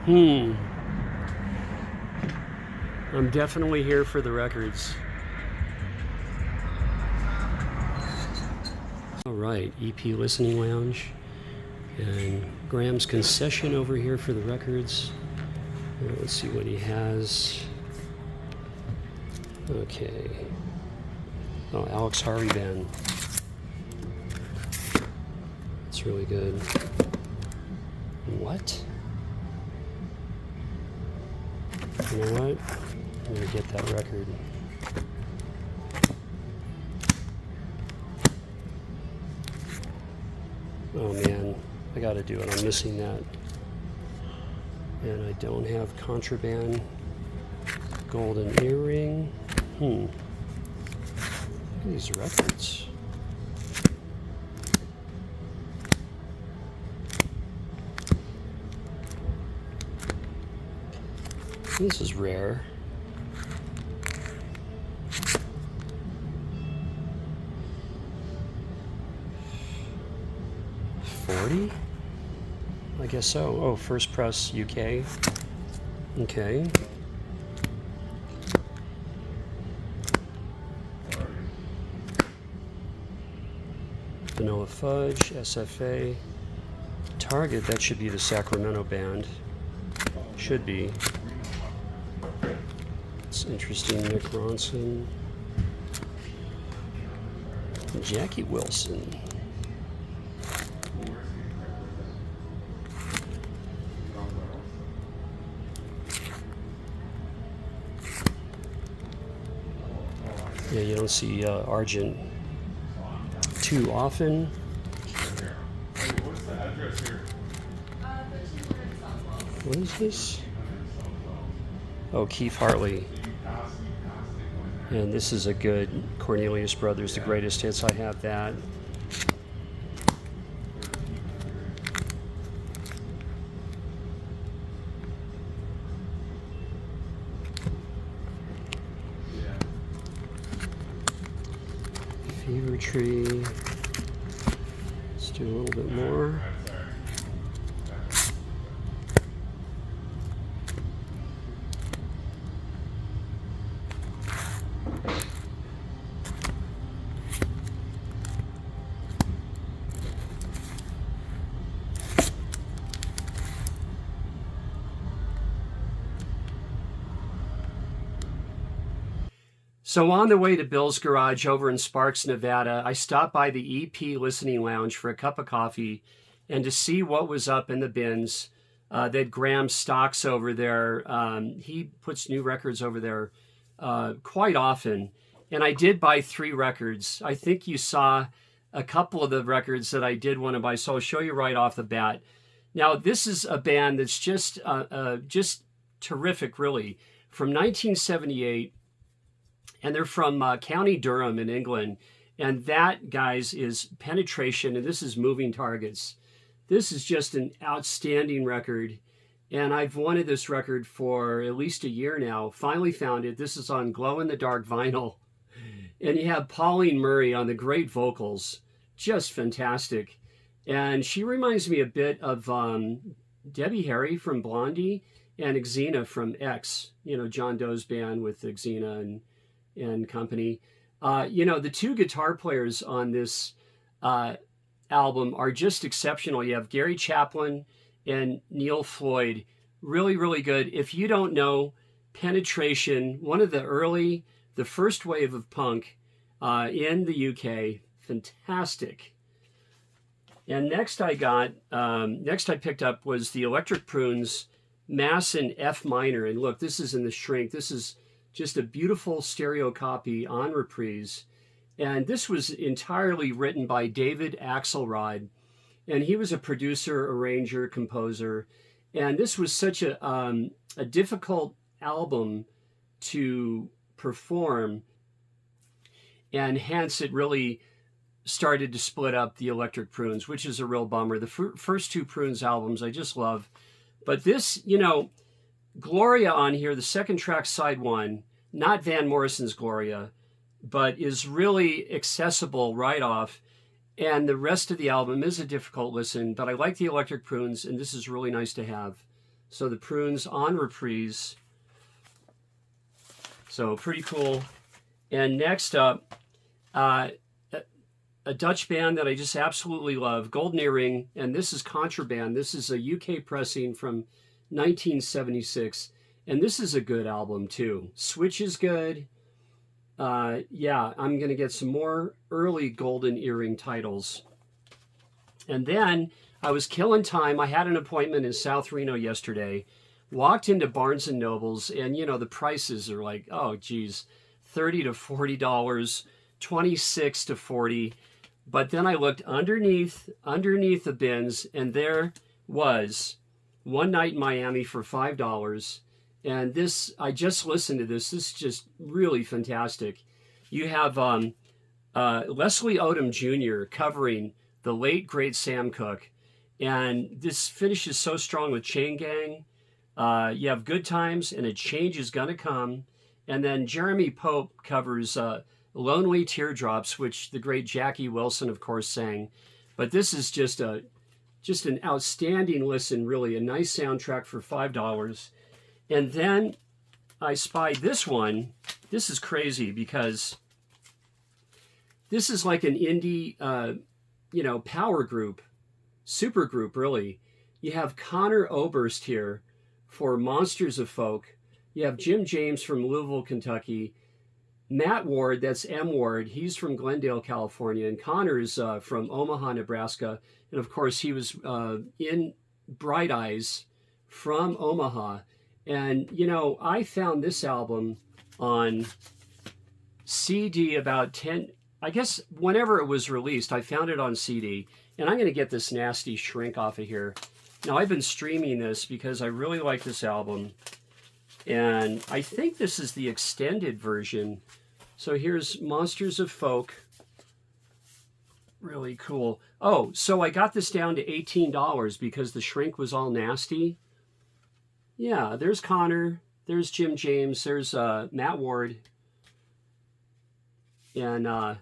Hmm. I'm definitely here for the records. All right, EP Listening Lounge. And Graham's concession over here for the records. Let's see what he has. Okay. Oh, Alex Harvey Band. That's really good. What? You know what? I'm gonna get that record. Oh man, I gotta do it. I'm missing that. And I don't have Contraband. Golden Earring. Look at these records. This is rare. $40? I guess so. Oh, First Press UK. Okay. Vanilla Fudge, SFA. Target, that should be the Sacramento band. Should be. It's interesting. Nick Ronson. Jackie Wilson. Yeah, you don't see Argent too often. What is this? Oh, Keith Hartley. And this is a good Cornelius Brothers, the greatest hits. I have that. Fever Tree. Let's do a little bit more. So on the way to Bill's Garage over in Sparks, Nevada, I stopped by the EP Listening Lounge for a cup of coffee and to see what was up in the bins that Graham stocks over there. He puts new records over there quite often. And I did buy 3 records. I think you saw a couple of the records that I did want to buy, so I'll show you right off the bat. Now, this is a band that's just terrific, really, from 1978. And they're from County Durham in England. And that, guys, is Penetration, and this is Moving Targets. This is just an outstanding record. And I've wanted this record for at least a year now. Finally found it. This is on glow-in-the-dark vinyl. And you have Pauline Murray on the great vocals. Just fantastic. And she reminds me a bit of Debbie Harry from Blondie and Xena from X. You know, John Doe's band with Xena and company. The 2 guitar players on this album are just exceptional. You have Gary Chaplin and Neil Floyd. Really, really good. If you don't know, Penetration, one of the first wave of punk in the UK. Fantastic. And next I picked up was the Electric Prunes Mass in F minor. And look, this is in the shrink. This is just a beautiful stereo copy on reprise. And this was entirely written by David Axelrod. And he was a producer, arranger, composer. And this was such a difficult album to perform. And hence it really started to split up the Electric Prunes, which is a real bummer. The first 2 Prunes albums I just love. But this, Gloria on here, the second track, side 1, not Van Morrison's Gloria, but is really accessible right off. And the rest of the album is a difficult listen, but I like the Electric Prunes, and this is really nice to have. So the Prunes on reprise. So pretty cool. And next up, a Dutch band that I just absolutely love, Golden Earring, and this is Contraband. This is a UK pressing from 1976, and this is a good album too. Switch is good. Yeah, I'm going to get some more early Golden Earring titles. And then I was killing time. I had an appointment in South Reno yesterday. Walked into Barnes and Nobles, and you know the prices are like, oh geez, $30 to $40, $26 to $40. But then I looked underneath the bins, and there was One Night in Miami for $5. And this, I just listened to this. This is just really fantastic. You have Leslie Odom Jr. covering the late great Sam Cooke, and this finishes so strong with Chain Gang. You have Good Times and A Change Is Gonna Come, and then Jeremy Pope covers Lonely Teardrops, which the great Jackie Wilson, of course, sang. But this is just an outstanding listen, really, a nice soundtrack for $5. And then I spied this one. This is crazy because this is like an indie, power group, super group, really. You have Connor Oberst here for Monsters of Folk. You have Jim James from Louisville, Kentucky. Matt Ward, that's M. Ward, he's from Glendale, California, and Connor's from Omaha, Nebraska. And of course, he was in Bright Eyes from Omaha. And, you know, I found this album on CD about 10, I guess whenever it was released, I found it on CD. And I'm going to get this nasty shrink off of here. Now, I've been streaming this because I really like this album. And I think this is the extended version. So here's Monsters of Folk. Really cool. Oh, so I got this down to $18 because the shrink was all nasty. Yeah, there's Connor. There's Jim James. There's Matt Ward. And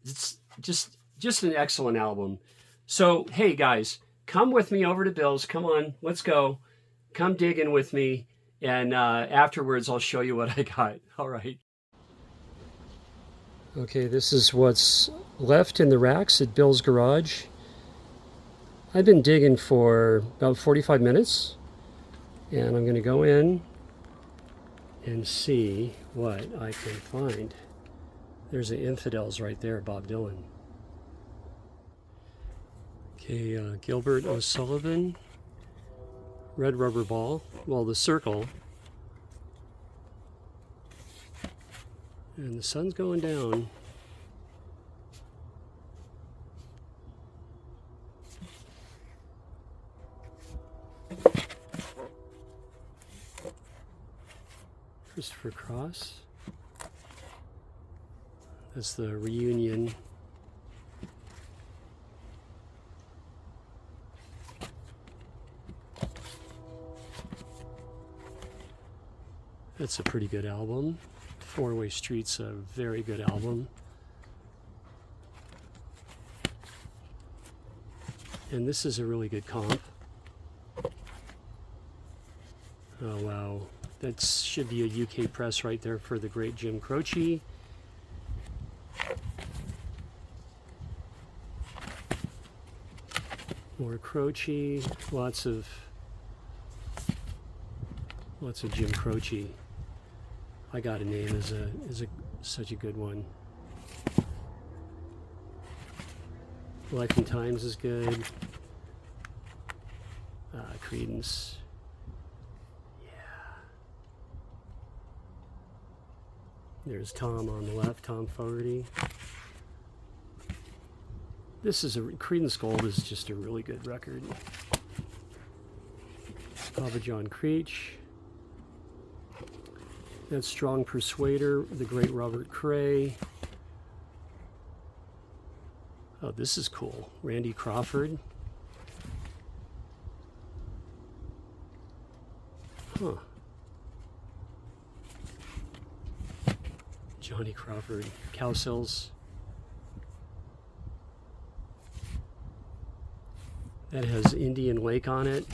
it's just an excellent album. So, hey, guys, come with me over to Bill's. Come on, let's go. Come dig in with me. And afterwards, I'll show you what I got. All right. Okay, this is what's left in the racks at Bill's Garage. I've been digging for about 45 minutes. And I'm going to go in and see what I can find. There's the Infidels right there, Bob Dylan. Okay, Gilbert O'Sullivan. Red Rubber Ball. Well, the Circle. And the sun's going down. Christopher Cross. That's the Reunion. That's a pretty good album. Four-Way Street's a very good album. And this is a really good comp. Oh wow, that should be a UK press right there for the great Jim Croce. More Croce, lots of Jim Croce. I got a name as such a good one. Life and Times is good. Creedence. Yeah. There's Tom on the left, Tom Fogerty. This is Creedence Gold is just a really good record. Papa John Creech. That's Strong Persuader, the great Robert Cray. Oh, this is cool. Randy Crawford. Huh. Johnny Crawford. Cowsills. That has Indian Lake on it.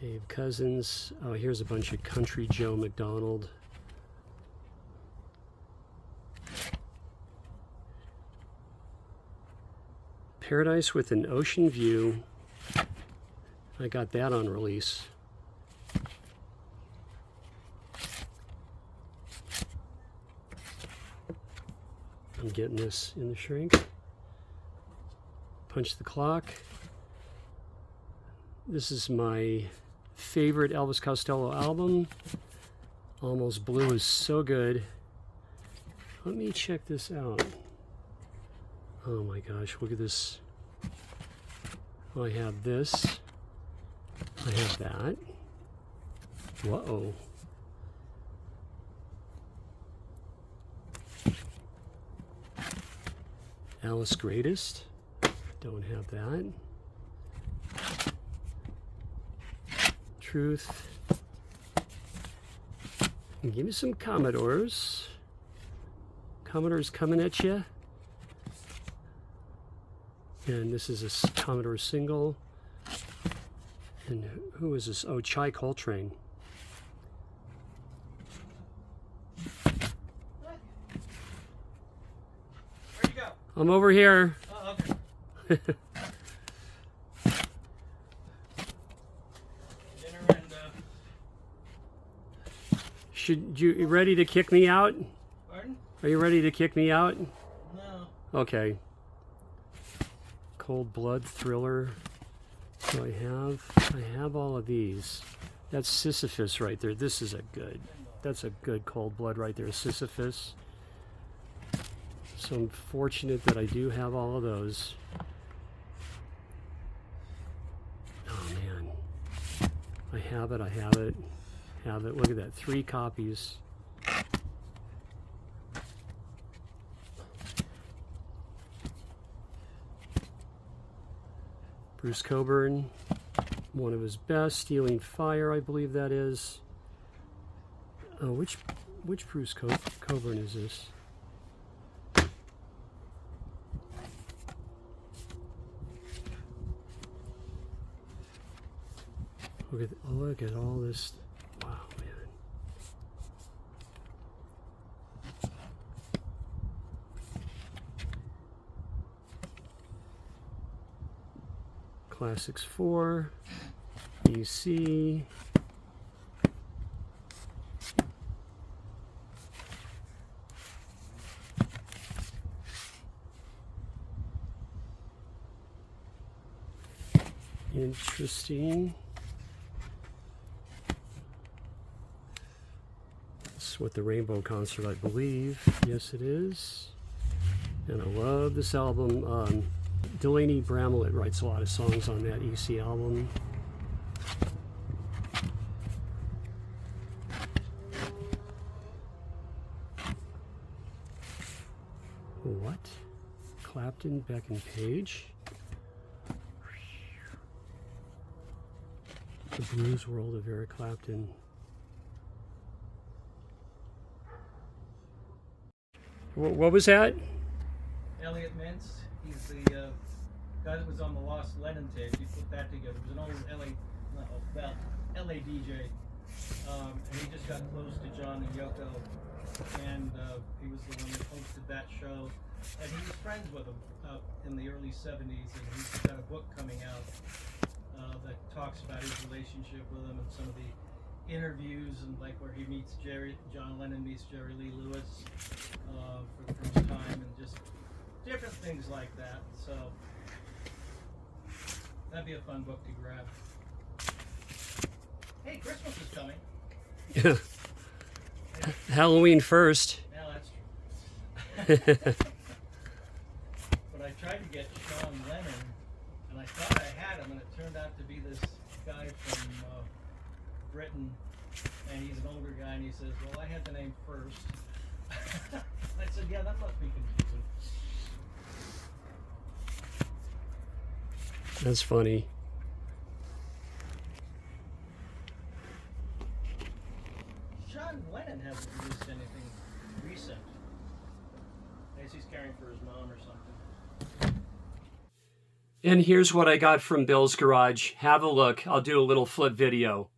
Dave Cousins. Oh, here's a bunch of Country Joe McDonald. Paradise with an Ocean View. I got that on release. I'm getting this in the shrink. Punch the Clock. This is my favorite Elvis Costello album. Almost Blue is so good. Let me check this out. Oh my gosh, look at this. I have this. I have that. Whoa. Alice Greatest. Don't have that. Truth. And give me some Commodores. Commodores coming at you. And this is a Commodore single. And who is this? Oh, Chai Coltrane. Where'd you go? I'm over here. Oh, okay. Dinner and, Should you ready to kick me out? pardon? Are you ready to kick me out? No. Okay. Cold Blood Thriller. So I have all of these. That's Sisyphus right there. This is that's a good Cold Blood right there, Sisyphus. So I'm fortunate that I do have all of those. Oh man. I have it. Look at that, 3 copies. Bruce Coburn, one of his best, Stealing Fire, I believe that is. Oh, which Bruce Coburn is this? Look at all this. Wow, man. Classics 4, EC, interesting. That's what the Rainbow Concert, I believe. Yes, it is. And I love this album. Delaney Bramlett writes a lot of songs on that EC album. What? Clapton, Beck and Page? The Blues World of Eric Clapton. What was that? Elliot Mintz. He's the guy that was on the Lost Lennon tape. He put that together. He was an old LA DJ. And he just got close to John and Yoko. And he was the one that hosted that show. And he was friends with them in the early 70s. And he's got a book coming out that talks about his relationship with them and some of the interviews and like where he meets John Lennon meets Jerry Lee Lewis for the first time and just different things like that. So that'd be a fun book to grab. Hey, Christmas is coming. Yeah. Halloween first. Yeah, that's true. But I tried to get Sean Lennon, and I thought I had him, and it turned out to be this guy from Britain, and he's an older guy, and he says, well, I had the name first. I said, yeah, that must be confusing. That's funny. Sean Lennon hasn't released anything recent. I guess he's caring for his mom or something. And here's what I got from Bill's Garage. Have a look. I'll do a little flip video.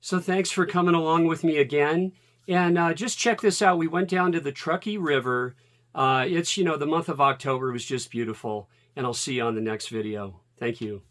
So thanks for coming along with me again. And just check this out. We went down to the Truckee River. It's, the month of October was just beautiful. And I'll see you on the next video. Thank you.